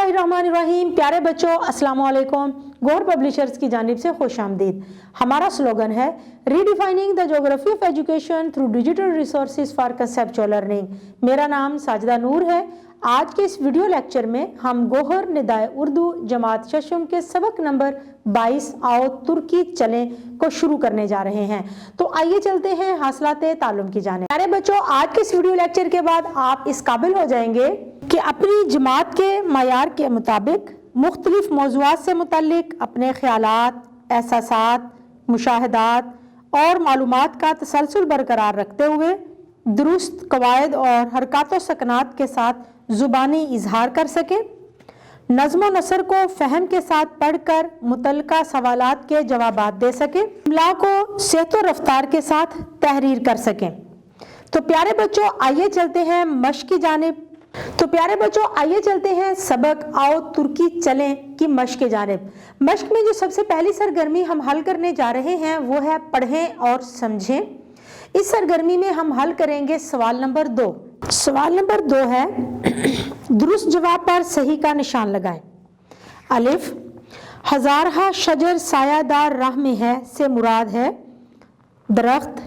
बिस्मिल्लाहिर्रहमानिर्रहीम। प्यारे बच्चों, अस्सलाम वालेकुम। गौहर पब्लिशर्स की जानिब से खुश आमदीद। हमारा स्लोगन है redefining the geography of education through digital resources for conceptual learning. मेरा नाम साजिदा नूर है। आज के इस वीडियो लेक्चर में हम गौहर निदाए उर्दू जमात शशम के सबक नंबर 22 आओ तुर्की चलें को शुरू करने जा रहे हैं। तो आइए चलते हैं हासिलाते ताल्लुम की जानिब। प्यारे बच्चों, आज के इस वीडियो लेक्चर के बाद आप इस काबिल हो जाएंगे कि अपनी जमात के मयार के मुताबिक मुख्तलिफ मौज़ूआत से मुतल्लिक अपने ख़यालात, एहसासात, मुशाहदात और मालूमात का तसलसल बरकरार रखते हुए दुरुस्त कवायद और हरकत व सकनात के साथ ज़ुबानी इजहार कर सकें, नज़्म व नसर को फ़हम के साथ पढ़कर मुतल्लिका सवालात के जवाबात दे सकें, इमला को सेहत व रफ्तार के साथ तहरीर कर सकें। तो प्यारे बच्चों, आइए चलते हैं मश्क की जानिब। सबक आओ तुर्की चलें की मश्क की जानिब। मश्क में जो सबसे पहली सरगर्मी हम हल करने जा रहे हैं वो है पढ़ें और समझें। इस सरगर्मी में हम हल करेंगे सवाल नंबर 2। सवाल नंबर 2 है दुरुस्त जवाब पर सही का निशान लगाएं। अलिफ, हजारहा शजर सायादार राह में है से मुराद है दरख्त,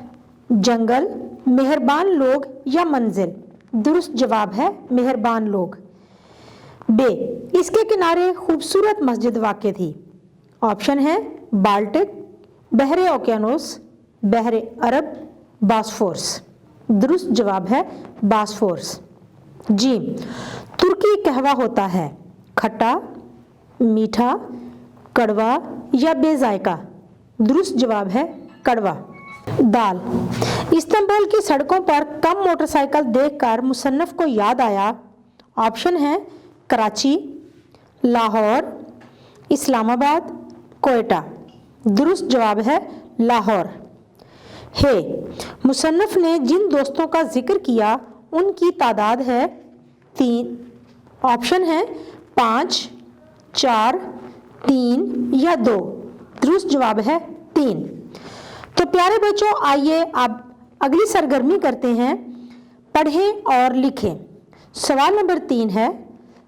जंगल, मेहरबान लोग या मंजिल। दुरुस्त जवाब है मेहरबान लोग। बे, इसके किनारे खूबसूरत मस्जिद वाक़ थी। ऑप्शन है बाल्टिक, बहरे ओकेनोस, बहरे अरब, बॉस्फोरस। दुरुस्त जवाब है बॉस्फोरस। जी, तुर्की कहवा होता है खट्टा, मीठा, कड़वा या बेजायका। दुरुस्त जवाब है कड़वा। दाल, इस्तांबुल की सड़कों पर कम मोटरसाइकिल देखकर मुसन्नफ को याद आया। ऑप्शन है कराची, लाहौर, इस्लामाबाद, कोयटा। दुरुस्त जवाब है लाहौर। है, मुसन्नफ ने जिन दोस्तों का जिक्र किया उनकी तादाद है 3। ऑप्शन है 5, 4, 3 या 2। दुरुस्त जवाब है 3। तो प्यारे बच्चों, आइए अब अगली सरगर्मी करते हैं, पढ़ें और लिखें। सवाल नंबर 3 है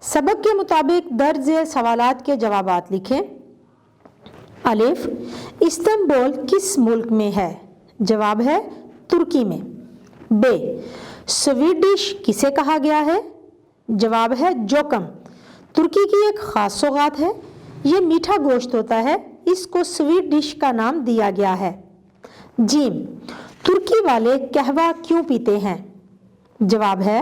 सबक के मुताबिक दर्ज सवालात के जवाबात लिखें। अलिफ, इस्तांबुल किस मुल्क में है? जवाब है तुर्की में। बे, स्वीडिश किसे कहा गया है? जवाब है जोकम। तुर्की की एक खास सौगात है। ये मीठा गोश्त होता है, इसको स्वीडिश का नाम दिया गया है। जीम, तुर्की वाले कहवा क्यों पीते हैं? जवाब है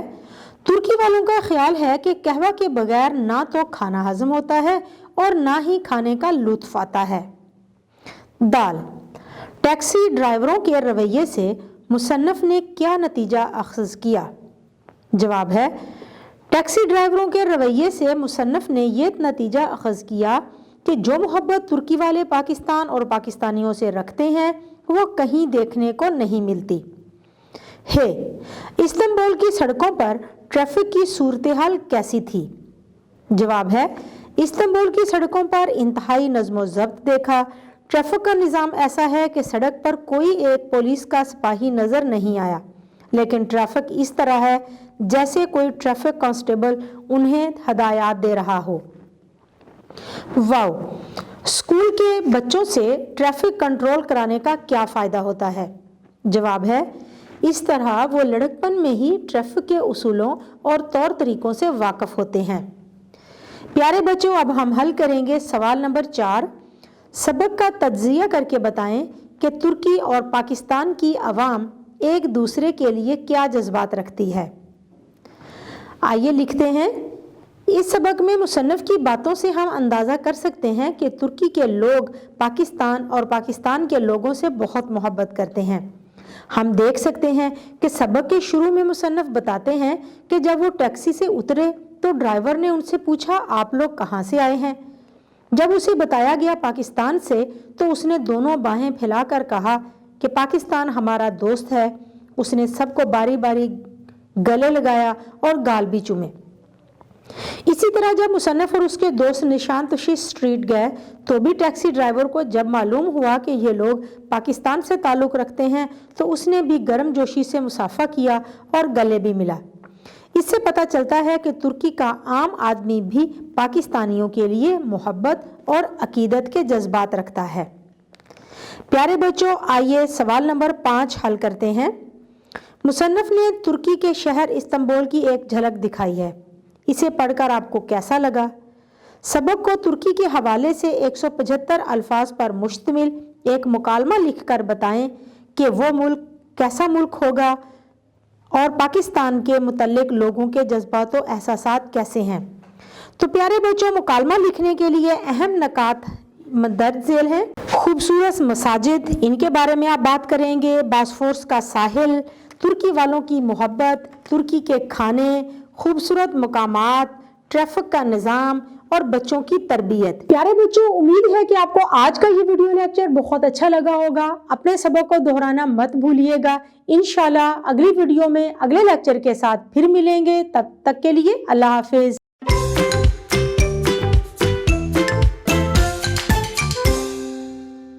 तुर्की वालों का ख्याल है कि कहवा के बगैर ना तो खाना हजम होता है और ना ही खाने का लुत्फ आता है। दाल, टैक्सी ड्राइवरों के रवैये से मुसन्नफ ने क्या नतीजा अखज़ किया? जवाब है टैक्सी ड्राइवरों के रवैये से मुसन्नफ ने ये नतीजा अखज़ किया कि जो मोहब्बत तुर्की वाले पाकिस्तान और पाकिस्तानियों से रखते हैं वो कहीं देखने को नहीं मिलती है। इस्तांबुल की सड़कों पर ट्रैफिक की सूरत हाल कैसी थी? जवाब है इस्तांबुल की सड़कों पर इंतहाई नज़्म व ज़ब्त देखा। ट्रैफिक का निज़ाम ऐसा है कि सड़क पर कोई एक पुलिस का सिपाही नज़र नहीं आया, लेकिन ट्रैफिक इस तरह है जैसे कोई ट्रैफिक कांस्टेबल उन्हें हदायत दे रहा हो। वाओ, स्कूल के बच्चों से ट्रैफिक कंट्रोल कराने का क्या फ़ायदा होता है? जवाब है इस तरह वो लड़कपन में ही ट्रैफिक के उसूलों और तौर तरीकों से वाकिफ़ होते हैं। प्यारे बच्चों, अब हम हल करेंगे सवाल नंबर 4। सबक का तज्ज़िया करके बताएं कि तुर्की और पाकिस्तान की अवाम एक दूसरे के लिए क्या जज्बात रखती है। आइए लिखते हैं। इस सबक में मुसन्नफ की बातों से हम अंदाज़ा कर सकते हैं कि तुर्की के लोग पाकिस्तान और पाकिस्तान के लोगों से बहुत मोहब्बत करते हैं। हम देख सकते हैं कि सबक के शुरू में मुसन्नफ बताते हैं कि जब वो टैक्सी से उतरे तो ड्राइवर ने उनसे पूछा आप लोग कहाँ से आए हैं? जब उसे बताया गया पाकिस्तान से तो उसने दोनों बाहें फैलाकर कहा कि पाकिस्तान हमारा दोस्त है। उसने सबको बारी बारी गले लगाया और गाल भी चूमे। इसी तरह जब मुसन्नफ और उसके दोस्त निशान तशी स्ट्रीट गए तो भी टैक्सी ड्राइवर को जब मालूम हुआ कि ये लोग पाकिस्तान से ताल्लुक़ रखते हैं तो उसने भी गर्म जोशी से मुसाफा किया और गले भी मिला। इससे पता चलता है कि तुर्की का आम आदमी भी पाकिस्तानियों के लिए मोहब्बत और अकीदत के जज्बात रखता है। प्यारे बच्चों, आइए सवाल नंबर 5 हल करते हैं। मुसन्निफ ने तुर्की के शहर इस्तांबुल की एक झलक दिखाई है। इसे पढ़कर आपको कैसा लगा? सबक को तुर्की के हवाले से 175 अल्फाज पर मुश्तमिल एक मुकालमा लिखकर बताएं कि वो मुल्क कैसा मुल्क होगा और पाकिस्तान के मुतल्लिक लोगों के जज्बात और एहसासात कैसे हैं। तो प्यारे बच्चों, मुकालमा लिखने के लिए अहम नकात दर्ज झेल हैं। खूबसूरत मसाजिद, इनके बारे में आप बात करेंगे। बास्फोरस का साहिल, तुर्की वालों की मोहब्बत, तुर्की के खाने, खूबसूरत मकामात, ट्रैफिक का निज़ाम और बच्चों की तरबियत। प्यारे बच्चों, उम्मीद है कि आपको आज का ये वीडियो लेक्चर बहुत अच्छा लगा होगा। अपने सबक को दोहराना मत भूलिएगा। इंशाल्लाह अगली वीडियो में अगले लेक्चर के साथ फिर मिलेंगे। तब तक के लिए अल्लाह हाफिज।